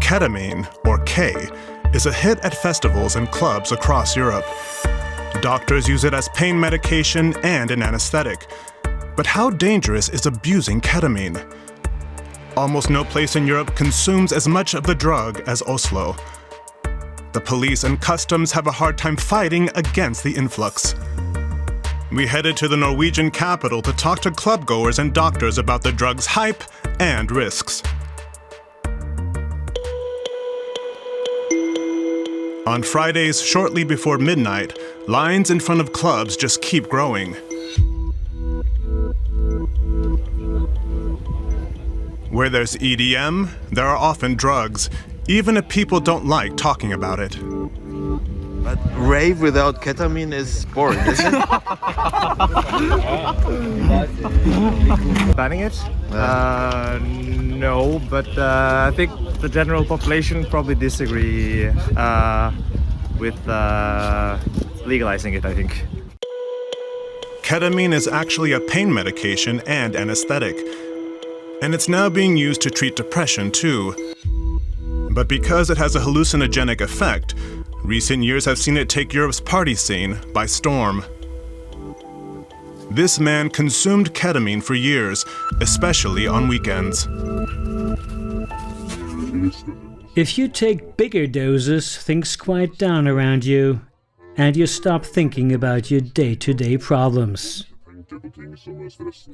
Ketamine, or K, is a hit at festivals and clubs across Europe. Doctors use it as pain medication and an anesthetic. But how dangerous is abusing ketamine? Almost no place in Europe consumes as much of the drug as Oslo. The police and customs have a hard time fighting against the influx. We headed to the Norwegian capital to talk to clubgoers and doctors about the drug's hype and risks. On Fridays, shortly before midnight, lines in front of clubs just keep growing. Where there's EDM, there are often drugs, even if people don't like talking about it. But rave without ketamine is boring, isn't it? Banning it? No, but I think the general population probably disagree with legalizing it, I think. Ketamine is actually a pain medication and anesthetic, and it's now being used to treat depression too. But because it has a hallucinogenic effect, recent years have seen it take Europe's party scene by storm. This man consumed ketamine for years, especially on weekends. If you take bigger doses, things quiet down around you, and you stop thinking about your day-to-day problems.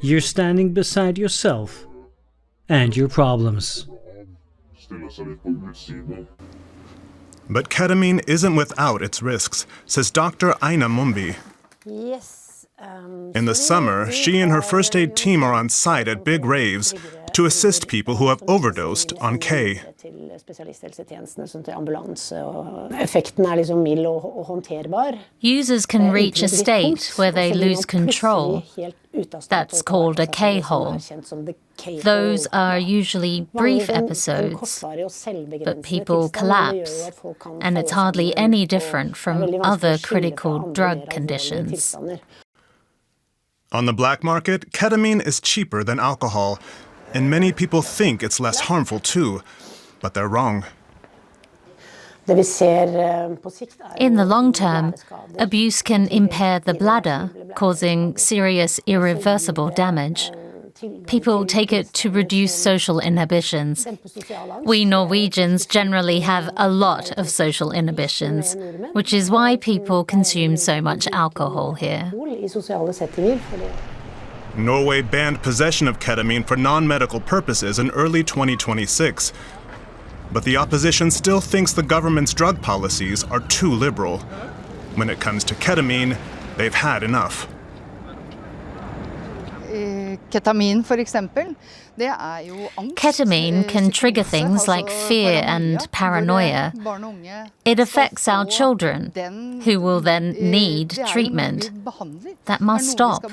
You're standing beside yourself and your problems. But ketamine isn't without its risks, says Dr. Aina Mumbi. Yes. In the summer, she and her first aid team are on site at big raves to assist people who have overdosed on K. Users can reach a state where they lose control. That's called a K-hole. Those are usually brief episodes, but people collapse, and it's hardly any different from other critical drug conditions. On the black market, ketamine is cheaper than alcohol, and many people think it's less harmful too, but they're wrong. In the long term, abuse can impair the bladder, causing serious irreversible damage. People take it to reduce social inhibitions. We Norwegians generally have a lot of social inhibitions, which is why people consume so much alcohol here. Norway banned possession of ketamine for non-medical purposes in early 2026. But the opposition still thinks the government's drug policies are too liberal. When it comes to ketamine, they've had enough. Ketamine can trigger things like fear and paranoia. It affects our children, who will then need treatment. That must stop.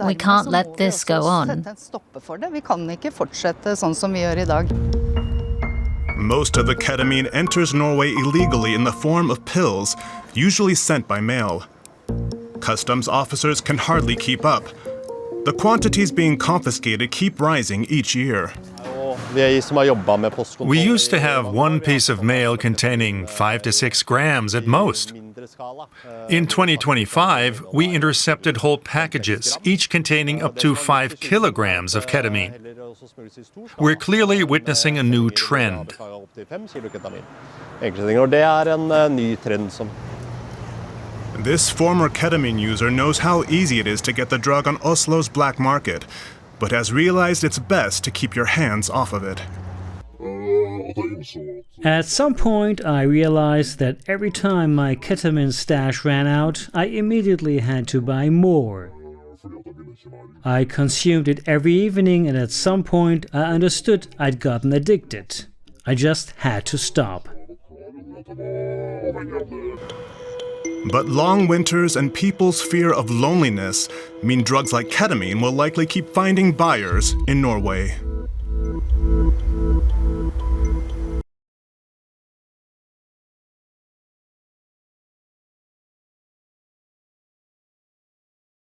We can't let this go on. Most of the ketamine enters Norway illegally in the form of pills, usually sent by mail. Customs officers can hardly keep up. The quantities being confiscated keep rising each year. We used to have one piece of mail containing 5 to 6 grams at most. In 2025, we intercepted whole packages, each containing up to 5 kilograms of ketamine. We're clearly witnessing a new trend. This former ketamine user knows how easy it is to get the drug on Oslo's black market, but has realized it's best to keep your hands off of it. At some point, I realized that every time my ketamine stash ran out, I immediately had to buy more. I consumed it every evening, and at some point, I understood I'd gotten addicted. I just had to stop. But long winters and people's fear of loneliness mean drugs like ketamine will likely keep finding buyers in Norway.